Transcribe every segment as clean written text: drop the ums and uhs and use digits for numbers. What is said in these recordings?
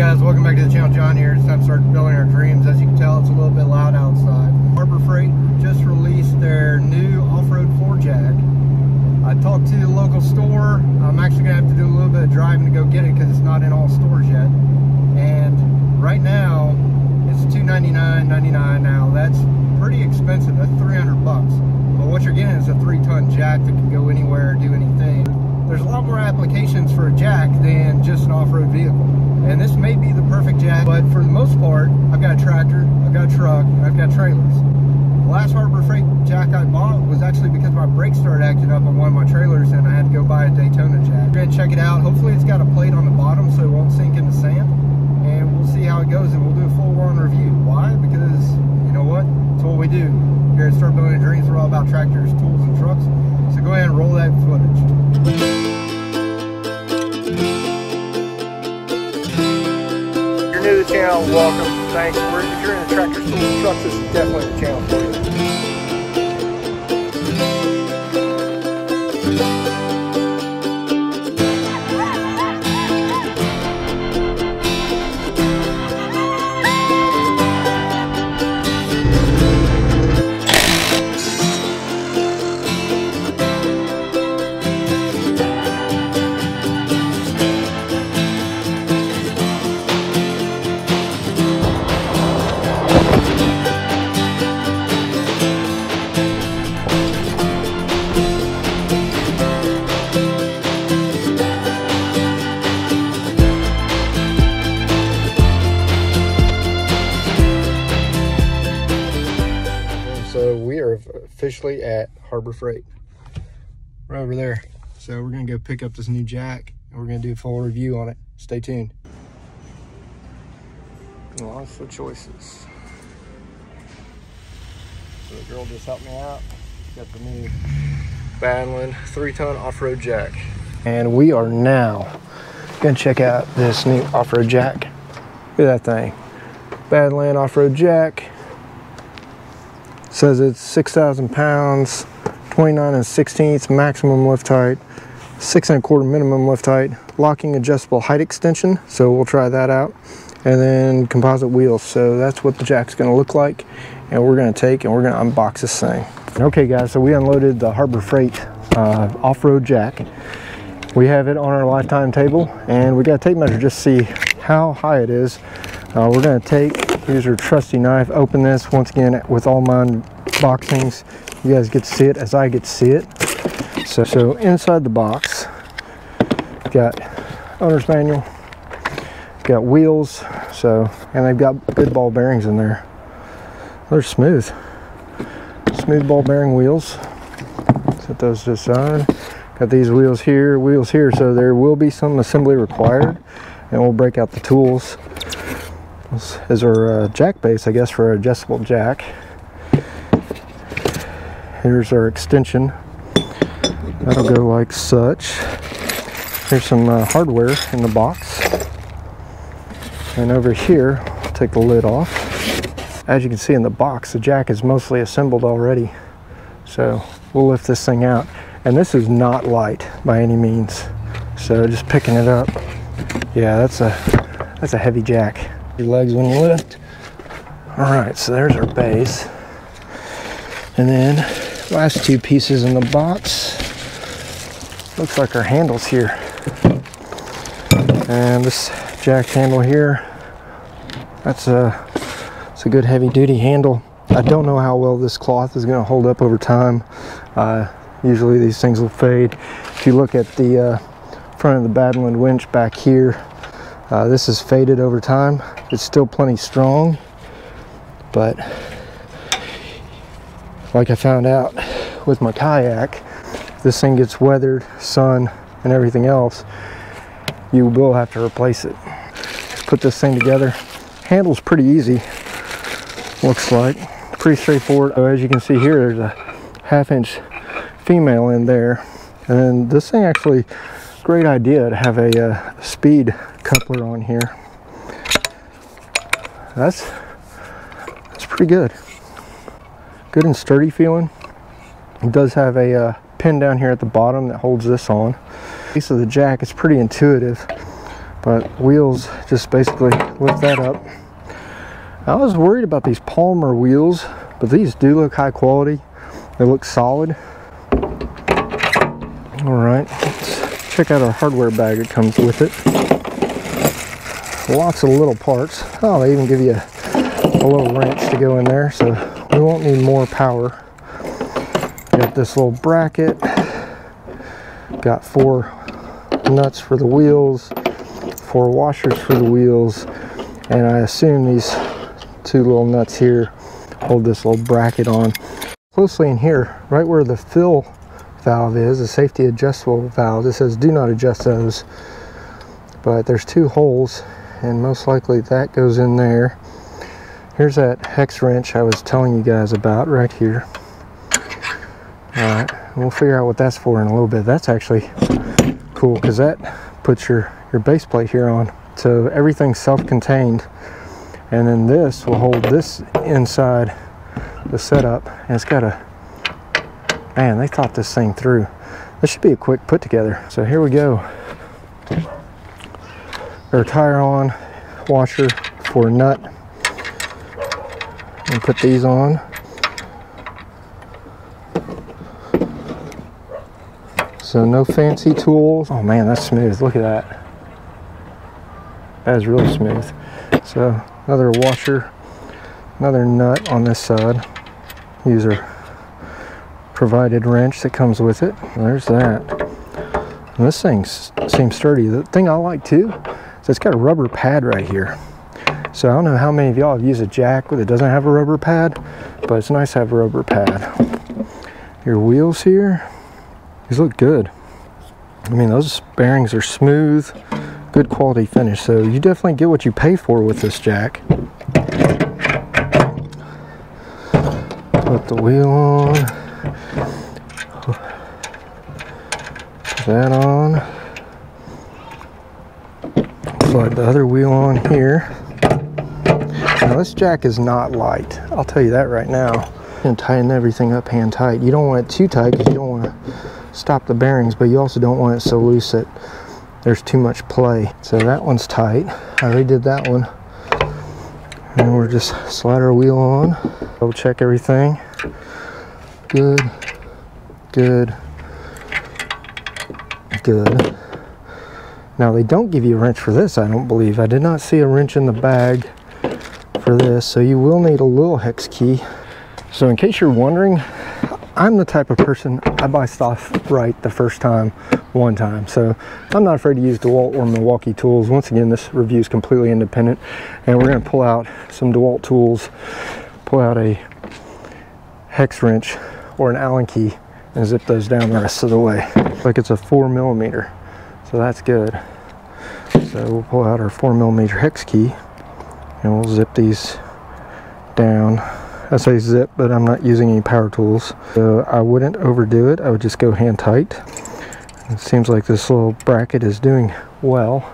guys, welcome back to the channel. John here. It's time to start building our dreams. As you can tell, it's a little bit loud outside. Harbor Freight just released their new off-road 4-jack. I talked to the local store. I'm actually gonna have to do a little bit of driving to go get it because it's not in all stores yet. And right now, it's $299.99. Now that's pretty expensive. That's 300 bucks. But what you're getting is a 3-ton jack that can go anywhere, do anything. There's a lot more applications for a jack than just an off-road vehicle. And this may be the perfect jack, but for the most part, I've got a tractor, I've got a truck, I've got trailers. The last Harbor Freight jack I bought was actually because my brakes started acting up on one of my trailers and I had to go buy a Daytona jack. We're gonna check it out. Hopefully it's got a plate on the bottom so it won't sink in the sand. And we'll see how it goes and we'll do a full-on review. Why? Because, you know what? It's what we do. Here at Start Building Dreams, we're all about tractors, tools, and trucks. So go ahead and roll that footage. If you're new to the channel, welcome. Thanks. If you're into tractors, tools, and trucks, this is definitely the channel for you. Officially at Harbor Freight. We're over there. So we're gonna go pick up this new jack and we're gonna do a full review on it. Stay tuned. Lots of choices. So the girl just helped me out. Got the new Badland 3-ton off-road jack. And we are now gonna check out this new off-road jack. Look at that thing. Badland off-road jack. Says it's 6,000 pounds, 29 1/16 maximum lift height, 6 1/4 minimum lift height, locking adjustable height extension, so we'll try that out, and then composite wheels. So that's what the jack's going to look like, and we're going to take and we're going to unbox this thing. Okay guys, so we unloaded the Harbor Freight off-road jack. We have it on our lifetime table, and we got a tape measure just to see how high it is. We're going to use your trusty knife, open this once again with all my unboxings. You guys get to see it as I get to see it. So inside the box, got owner's manual, got wheels, and they've got good ball bearings in there. They're smooth ball bearing wheels. Set those to the side. Got these wheels here, so there will be some assembly required, and we'll break out the tools. This is our jack base, I guess, for an adjustable jack. Here's our extension. That'll go like such. Here's some hardware in the box. And over here, I'll take the lid off. As you can see in the box, the jack is mostly assembled already. So we'll lift this thing out. And this is not light by any means. So just picking it up. Yeah, that's a heavy jack. Your legs when you lift. All right, so there's our base. And then last two pieces in the box. Looks like our handles here. And this jack handle here, it's a good heavy duty handle. I don't know how well this cloth is gonna hold up over time. Usually these things will fade. If you look at the front of the Badland winch back here, this is faded over time. It's still plenty strong, but like I found out with my kayak, if this thing gets weathered, sun, and everything else, you will have to replace it. Let's put this thing together. Handle's pretty easy, looks like. Pretty straightforward. So as you can see here, there's a 1/2 inch female in there. And then this thing actually, great idea to have a speed coupler on here. That's pretty good. Good and sturdy feeling. It does have a pin down here at the bottom that holds this on. The piece of the jack is pretty intuitive, But wheels, just basically lift that up. I was worried about these Palmer wheels, but these do look high quality. They look solid. All right, let's check out our hardware bag that comes with it. Lots of little parts. Oh, they even give you a little wrench to go in there, so we won't need more power. Got this little bracket. Got 4 nuts for the wheels, 4 washers for the wheels, and I assume these 2 little nuts here hold this little bracket on. Closely in here, right where the fill valve is, the safety adjustable valve, it says do not adjust those, but there's 2 holes, and most likely that goes in there. Here's that hex wrench I was telling you guys about right here. Alright, we'll figure out what that's for in a little bit. That's actually cool because that puts your base plate here on, so everything's self-contained, and then this will hold this inside the setup. And it's got a, man, they thought this thing through. This should be a quick put together. So here we go. Our tire on, washer for a nut, and put these on. So no fancy tools. Oh man, that's smooth. Look at that. That is really smooth. So another washer, another nut on this side. Use our provided wrench that comes with it. There's that. And this thing seems sturdy. The thing I like too is it's got a rubber pad right here. So I don't know how many of y'all have used a jack that doesn't have a rubber pad, but it's nice to have a rubber pad. Your wheels here, these look good. I mean, those bearings are smooth, good quality finish. So you definitely get what you pay for with this jack. Put the wheel on. Put that on. Slide the other wheel on here. Now this jack is not light. I'll tell you that right now. I'm gonna tighten everything up hand tight. You don't want it too tight because you don't want to stop the bearings, but you also don't want it so loose that there's too much play. So that one's tight. I already did that one. And we'll just slide our wheel on. Double check everything. Good, good, good. Now they don't give you a wrench for this, I don't believe. I did not see a wrench in the bag for this, so you will need a little hex key. So in case you're wondering, I'm the type of person, I buy stuff right the first time, one time. So I'm not afraid to use Dewalt or Milwaukee tools. Once again, this review is completely independent, and we're gonna pull out some Dewalt tools, pull out a hex wrench or an Allen key, and zip those down the rest of the way. Like it's a 4mm, so that's good. So we'll pull out our 4mm hex key, and we'll zip these down. I say zip, but I'm not using any power tools. So I wouldn't overdo it. I would just go hand tight. It seems like this little bracket is doing well.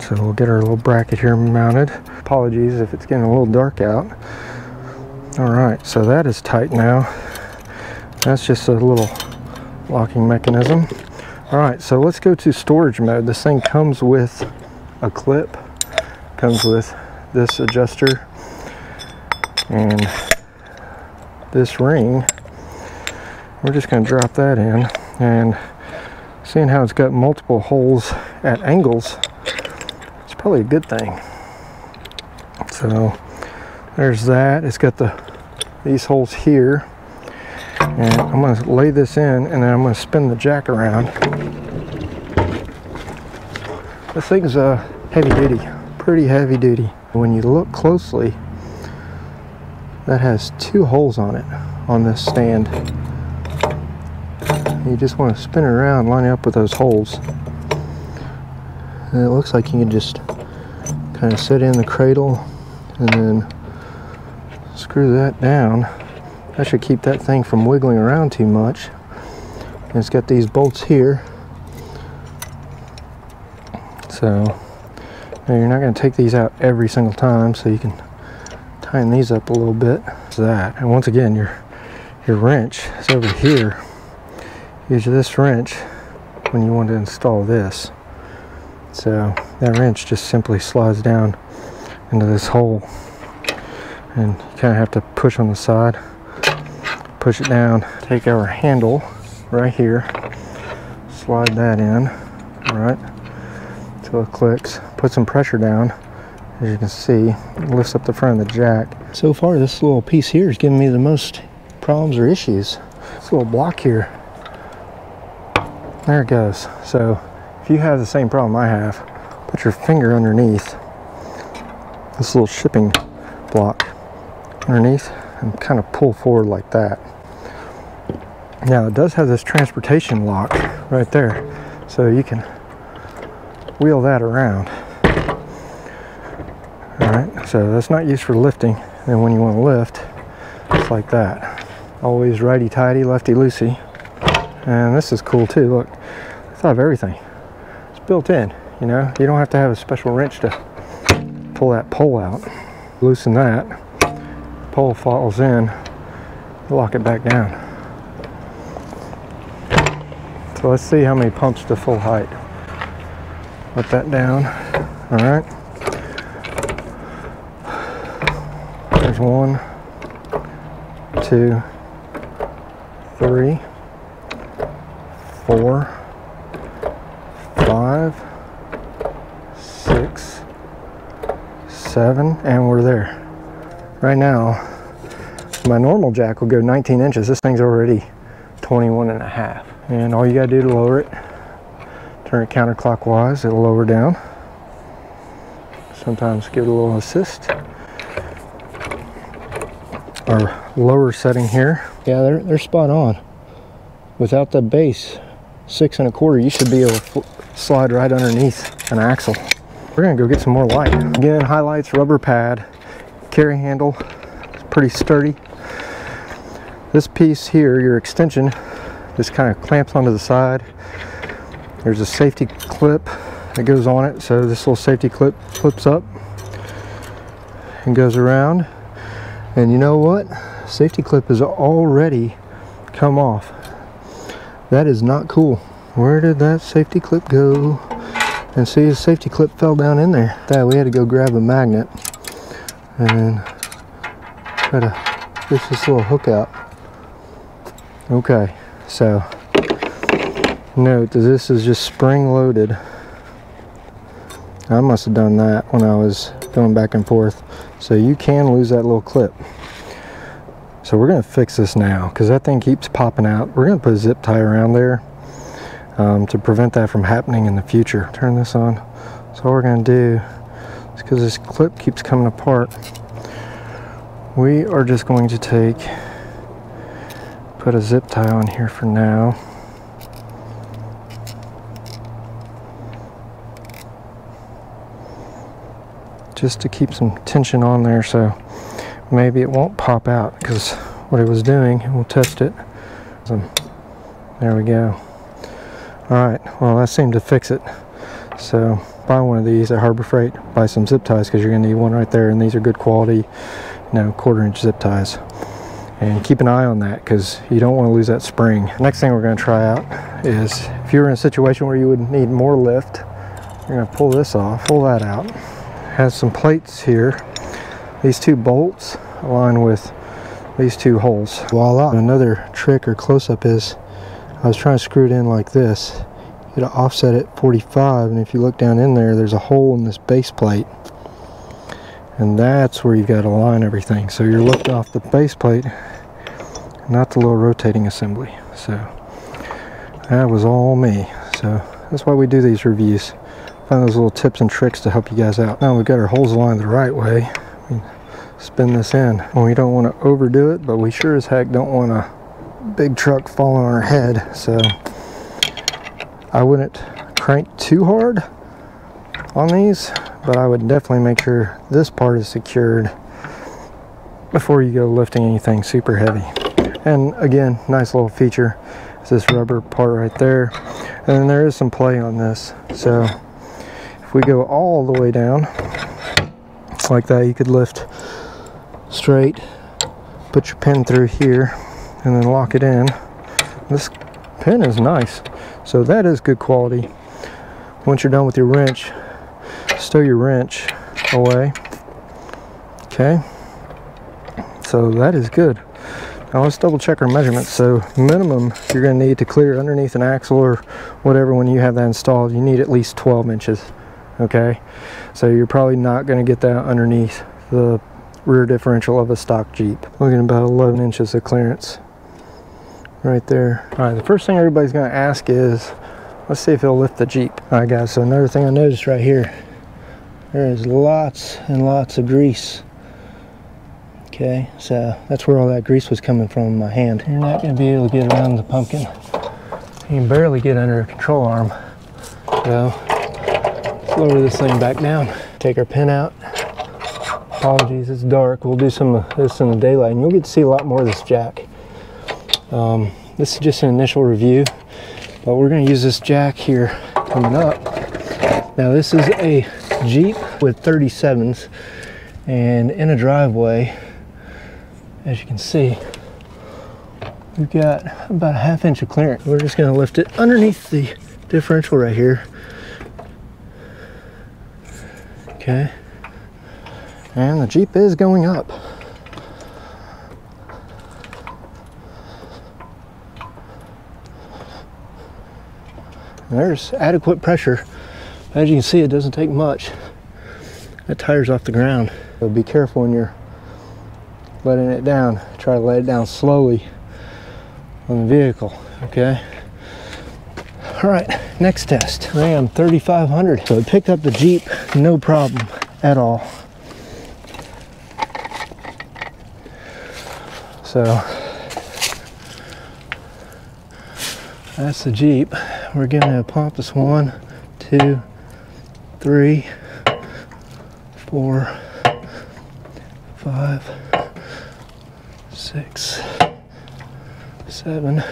So we'll get our little bracket here mounted. Apologies if it's getting a little dark out. All right, so that is tight now. That's just a little locking mechanism. All right, so let's go to storage mode. This thing comes with a clip, comes with this adjuster, and this ring. We're just going to drop that in, and seeing how it's got multiple holes at angles, it's probably a good thing. So there's that. It's got these holes here, and I'm going to lay this in, and then I'm going to spin the jack around. This thing's heavy duty, pretty heavy duty. When you look closely, that has 2 holes on it, on this stand. You just want to spin it around, line it up with those holes. And it looks like you can just kind of sit in the cradle and then screw that down. That should keep that thing from wiggling around too much. And it's got these bolts here. So now you're not going to take these out every single time, so you can tighten these up a little bit. So that, and once again, your wrench is over here. Use this wrench when you want to install this. So that wrench just simply slides down into this hole, and you kind of have to push on the side, push it down, take our handle right here, slide that in, right, till it clicks, put some pressure down. As you can see, it lifts up the front of the jack. So far this little piece here is giving me the most problems or issues. This little block here, there it goes. So if you have the same problem I have, put your finger underneath this little shipping block underneath and kind of pull forward like that. Now it does have this transportation lock right there, so you can wheel that around. Alright, so that's not used for lifting. And when you want to lift, it's like that. Always righty-tighty, lefty-loosey. And this is cool too. Look, I thought of everything. It's built in, you know. You don't have to have a special wrench to pull that pole out. Loosen that, pole falls in, lock it back down. So let's see how many pumps to full height. Let that down. Alright. There's 1, 2, 3, 4, 5, 6, 7, and we're there. Right now, my normal jack will go 19 inches. This thing's already 21.5. And all you gotta do to lower it, turn it counterclockwise, it'll lower down. Sometimes give it a little assist. Our lower setting here, yeah, they're spot on. Without the base, 6 1/4, you should be able to slide right underneath an axle. We're gonna go get some more light. Again, highlights, rubber pad, carry handle, it's pretty sturdy. This piece here, your extension, just kind of clamps onto the side. There's a safety clip that goes on it, so this little safety clip flips up and goes around. And you know what? Safety clip has already come off. That is not cool. Where did that safety clip go? And see, the safety clip fell down in there. We had to go grab a magnet and try to fish this little hook out. Okay, so note that this is just spring loaded. I must have done that when I was going back and forth. So you can lose that little clip. So we're going to fix this now because that thing keeps popping out. We're going to put a zip tie around there to prevent that from happening in the future. Turn this on. So all we're going to do is, because this clip keeps coming apart, we are just going to put a zip tie on here for now. Just to keep some tension on there, so maybe it won't pop out, because what it was doing, we'll test it. There we go. Alright, well that seemed to fix it. So buy one of these at Harbor Freight, buy some zip ties, because you're going to need one right there, and these are good quality, you know, 1/4 inch zip ties. And keep an eye on that, because you don't want to lose that spring. Next thing we're going to try out is, if you're in a situation where you would need more lift, you're going to pull this off, pull that out. Has some plates here. These 2 bolts align with these 2 holes. Voila! Another trick or close-up is, I was trying to screw it in like this. You gotta offset it 45, and if you look down in there, there's a hole in this base plate, and that's where you got to align everything. So you're lifting off the base plate, not the little rotating assembly. So that was all me. So that's why we do these reviews. Find those little tips and tricks to help you guys out. Now we've got our holes aligned the right way. We spin this in. Well, we don't want to overdo it, but we sure as heck don't want a big truck falling on our head. So I wouldn't crank too hard on these, but I would definitely make sure this part is secured before you go lifting anything super heavy. And again, nice little feature is this rubber part right there. And then there is some play on this. So if we go all the way down like that, you could lift straight, put your pin through here, and then lock it in. This pin is nice, so that is good quality. Once you're done with your wrench, stow your wrench away. Okay, so that is good. Now let's double check our measurements. So minimum you're going to need to clear underneath an axle or whatever when you have that installed, you need at least 12 inches. Okay, so you're probably not going to get that underneath the rear differential of a stock Jeep. Looking at about 11 inches of clearance right there. All right, the first thing everybody's going to ask is, let's see if it'll lift the Jeep. All right guys, so another thing I noticed right here, there is lots and lots of grease. Okay, so that's where all that grease was coming from in my hand. You're not going to be able to get around the pumpkin. You can barely get under a control arm. So let's lower this thing back down. Take our pin out. Apologies, it's dark. We'll do some of this in the daylight and you'll get to see a lot more of this jack. This is just an initial review, but we're going to use this jack here coming up. Now this is a Jeep with 37s, and in a driveway, as you can see, we've got about a ½ inch of clearance. We're just going to lift it underneath the differential right here. Okay, and the Jeep is going up. There's adequate pressure. As you can see, it doesn't take much. That tire's off the ground. So be careful when you're letting it down. Try to let it down slowly on the vehicle, okay? All right, next test. Ram 3500. So it picked up the Jeep, no problem at all. So that's the Jeep. We're giving it a pump. This 1, 2, 3, 4, 5, 6, 7.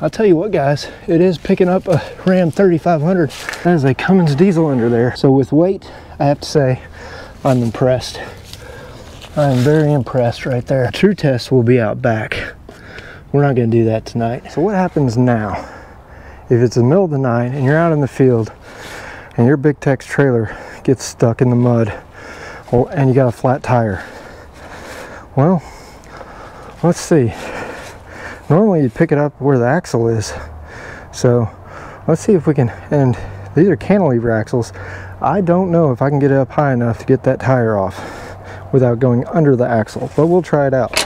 I'll tell you what guys, it is picking up a Ram 3500. That is a Cummins diesel under there. So with weight, I have to say I'm impressed. I'm very impressed right there. True test will be out back. We're not going to do that tonight. So what happens now? If it's the middle of the night and you're out in the field and your Big Tex trailer gets stuck in the mud and you got a flat tire, well, let's see. Normally you pick it up where the axle is. So let's see if we can, and these are cantilever axles. I don't know if I can get it up high enough to get that tire off without going under the axle, but we'll try it out.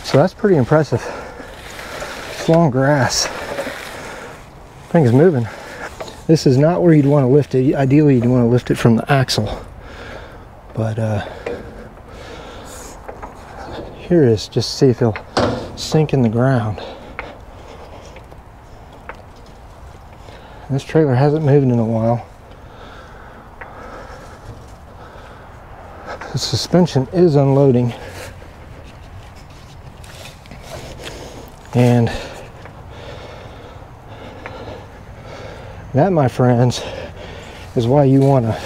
So that's pretty impressive. It's long grass. Thing is moving. This is not where you'd want to lift it. Ideally, you'd want to lift it from the axle. But here it is, just to see if it'll sink in the ground. This trailer hasn't moved in a while. The suspension is unloading. And that, my friends, is why you want a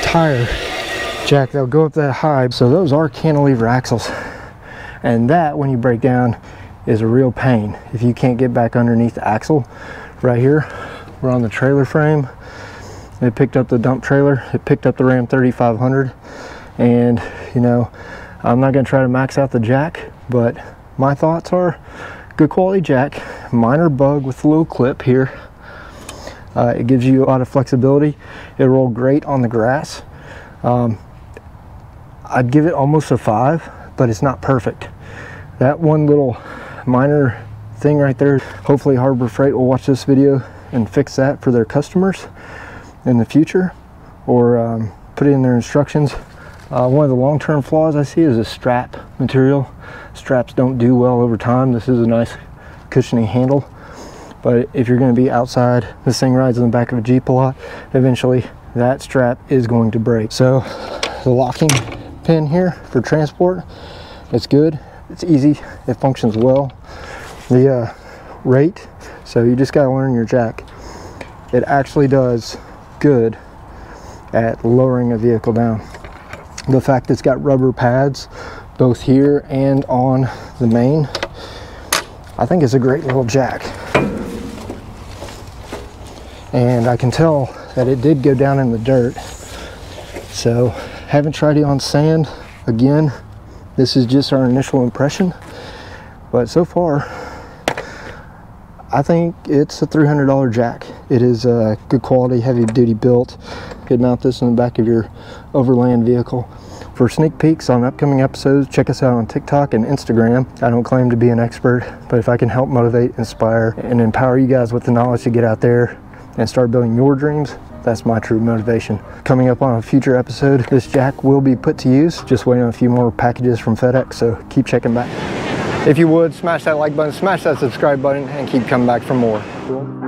tire jack that'll go up that high. So those are cantilever axles, and that, when you break down, is a real pain if you can't get back underneath the axle. Right here, we're on the trailer frame. It picked up the dump trailer. It picked up the Ram 3500, and you know, I'm not going to try to max out the jack, but my thoughts are good quality jack, minor bug with a little clip here. It gives you a lot of flexibility. It rolled great on the grass. I'd give it almost a 5, but it's not perfect. That one little minor thing right there, hopefully Harbor Freight will watch this video and fix that for their customers in the future, or put it in their instructions. One of the long-term flaws I see is the strap material. Straps don't do well over time. This is a nice cushioning handle, but if you're going to be outside, this thing rides in the back of a Jeep a lot, eventually that strap is going to break. So the locking pin here for transport, it's good, it's easy, it functions well. The rate, so you just got to learn your jack. It actually does good at lowering a vehicle down. The fact it's got rubber pads both here and on the main. I think it's a great little jack. And I can tell that it did go down in the dirt. So, haven't tried it on sand. Again, this is just our initial impression. But so far, I think it's a $300 jack. It is a good quality, heavy duty built. You could mount this in the back of your overland vehicle. For sneak peeks on upcoming episodes, check us out on TikTok and Instagram. I don't claim to be an expert, but if I can help motivate, inspire, and empower you guys with the knowledge to get out there and start building your dreams, that's my true motivation. Coming up on a future episode, this jack will be put to use. Just waiting on a few more packages from FedEx, so keep checking back. If you would, smash that like button, smash that subscribe button, and keep coming back for more. Cool.